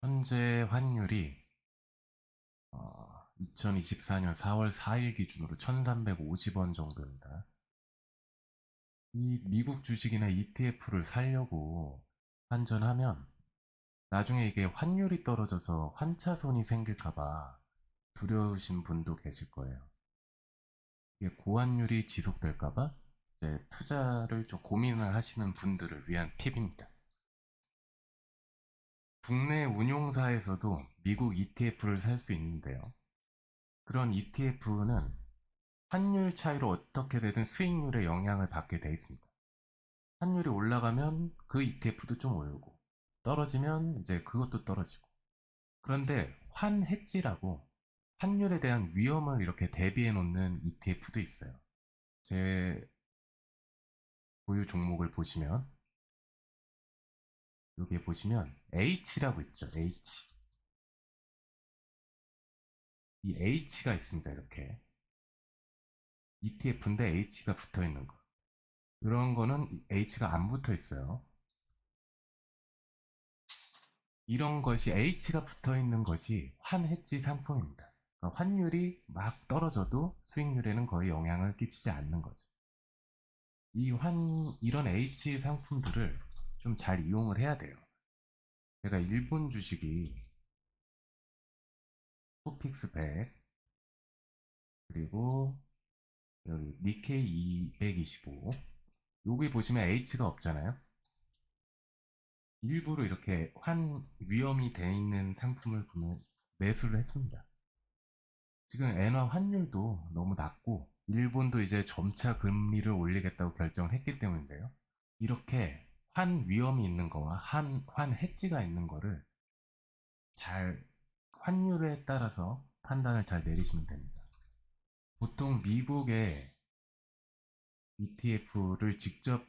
현재 환율이 2024년 4월 4일 기준으로 1350원 정도입니다. 이 미국 주식이나 ETF를 사려고 환전하면 나중에 이게 환율이 떨어져서 환차손이 생길까봐 두려우신 분도 계실 거예요. 이게 고환율이 지속될까봐 이제 투자를 좀 고민을 하시는 분들을 위한 팁입니다. 국내 운용사에서도 미국 ETF를 살 수 있는데요. 그런 ETF는 환율 차이로 어떻게 되든 수익률에 영향을 받게 돼 있습니다. 환율이 올라가면 그 ETF도 좀 오르고, 떨어지면 이제 그것도 떨어지고. 그런데 환해지라고 환율에 대한 위험을 이렇게 대비해 놓는 ETF도 있어요. 제 보유 종목을 보시면, 여기에 보시면 H라고 있죠. H. 이 H가 있습니다. 이렇게. ETF인데 H가 붙어 있는 거. 이런 거는 H가 안 붙어 있어요. 이런 것이 H가 붙어 있는 것이 환해지 상품입니다. 그러니까 환율이 막 떨어져도 수익률에는 거의 영향을 끼치지 않는 거죠. 이런 H 상품들을 좀 잘 이용을 해야 돼요. 제가 일본 주식이 토픽스 100, 그리고 여기 니케이 225, 여기 보시면 H가 없잖아요. 일부러 이렇게 위험이 돼 있는 상품을 매수를 했습니다. 지금 엔화 환율도 너무 낮고 일본도 이제 점차 금리를 올리겠다고 결정을 했기 때문인데요. 이렇게 환 위험이 있는 거와 환 해지가 있는 거를 잘 환율에 따라서 판단을 잘 내리시면 됩니다. 보통 미국의 ETF를 직접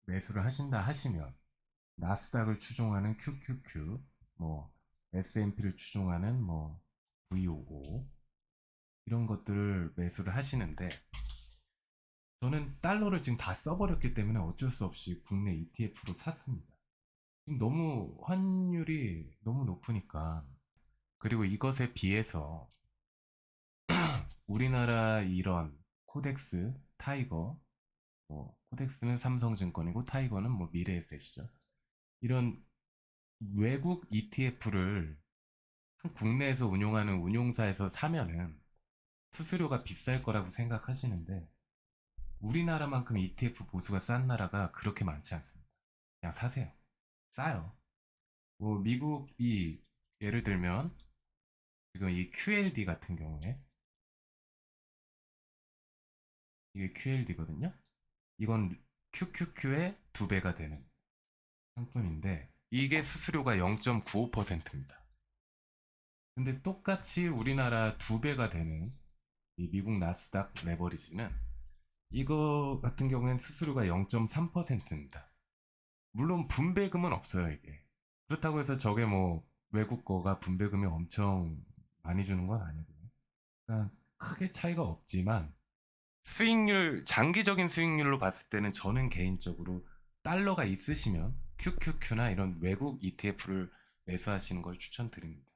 매수를 하신다 하시면 나스닥을 추종하는 QQQ, 뭐 S&P를 추종하는 뭐 VOO 이런 것들을 매수를 하시는데 저는 달러를 지금 다 써버렸기 때문에 어쩔 수 없이 국내 ETF로 샀습니다. 지금 너무 환율이 너무 높으니까. 그리고 이것에 비해서 우리나라 이런 코덱스, 타이거, 뭐 코덱스는 삼성증권이고 타이거는 뭐 미래에셋이죠. 이런 외국 ETF를 국내에서 운용하는 운용사에서 사면은 수수료가 비쌀 거라고 생각하시는데 우리나라만큼 ETF 보수가 싼 나라가 그렇게 많지 않습니다. 그냥 사세요. 싸요. 뭐 미국이 예를 들면 지금 이 QLD 같은 경우에 이게 QLD거든요. 이건 QQQ의 2배가 되는 상품인데 이게 수수료가 0.95%입니다. 근데 똑같이 우리나라 2배가 되는 이 미국 나스닥 레버리지는 이거 같은 경우에는 수수료가 0.3%입니다. 물론 분배금은 없어요, 이게. 그렇다고 해서 저게 뭐 외국 거가 분배금이 엄청 많이 주는 건 아니고요. 그러니까 크게 차이가 없지만 장기적인 수익률로 봤을 때는 저는 개인적으로 달러가 있으시면 QQQ나 이런 외국 ETF를 매수하시는 걸 추천드립니다.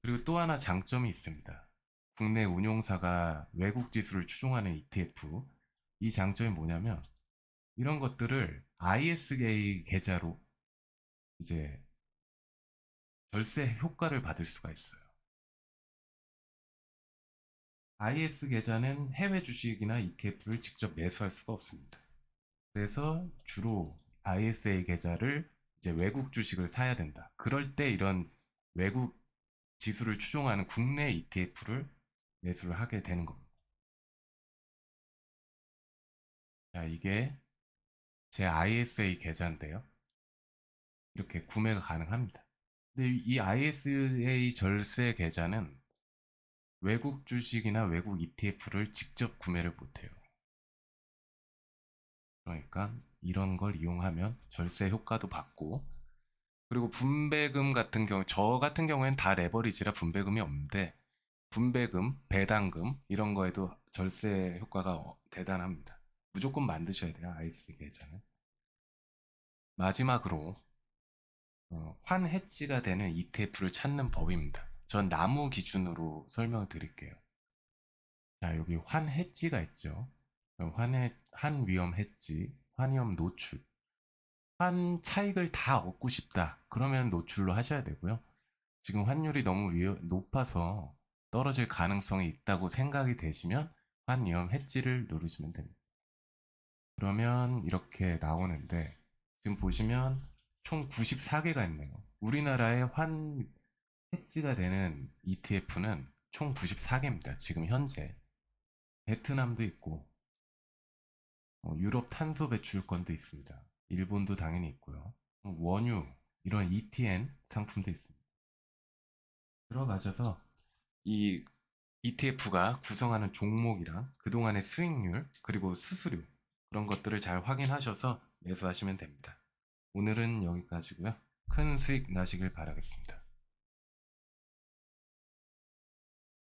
그리고 또 하나 장점이 있습니다. 국내 운용사가 외국 지수를 추종하는 ETF. 이 장점이 뭐냐면 이런 것들을 ISK 계좌로 이제 절세 효과를 받을 수가 있어요. IS 계좌는 해외 주식이나 ETF를 직접 매수할 수가 없습니다. 그래서 주로 ISA 계좌를 이제 외국 주식을 사야 된다. 그럴 때 이런 외국 지수를 추종하는 국내 ETF를 매수를 하게 되는 겁니다. 자, 이게 제 ISA 계좌인데요. 이렇게 구매가 가능합니다. 근데 이 ISA 절세 계좌는 외국 주식이나 외국 ETF를 직접 구매를 못해요. 그러니까 이런 걸 이용하면 절세 효과도 받고 그리고 분배금 같은 경우 저 같은 경우에는 다 레버리지라 분배금이 없는데 분배금, 배당금 이런 거에도 절세 효과가 대단합니다. 무조건 만드셔야 돼요. 아이스 계좌는. 마지막으로 환 해지가 되는 ETF를 찾는 법입니다. 전 나무 기준으로 설명을 드릴게요. 자, 여기 환 해지가 있죠. 한 위험 해지, 환위험 노출. 한 차익을 다 얻고 싶다. 그러면 노출로 하셔야 되고요. 지금 환율이 너무 높아서 떨어질 가능성이 있다고 생각이 되시면 환위험 해지를 누르시면 됩니다. 그러면 이렇게 나오는데 지금 보시면 총 94개가 있네요. 우리나라의 환 해지가 되는 ETF는 총 94개입니다. 지금 현재. 베트남도 있고 유럽 탄소 배출권도 있습니다. 일본도 당연히 있고요. 원유 이런 ETN 상품도 있습니다. 들어가셔서 이 ETF가 구성하는 종목이랑 그동안의 수익률 그리고 수수료 그런 것들을 잘 확인하셔서 매수하시면 됩니다. 오늘은 여기까지고요. 큰 수익 나시길 바라겠습니다.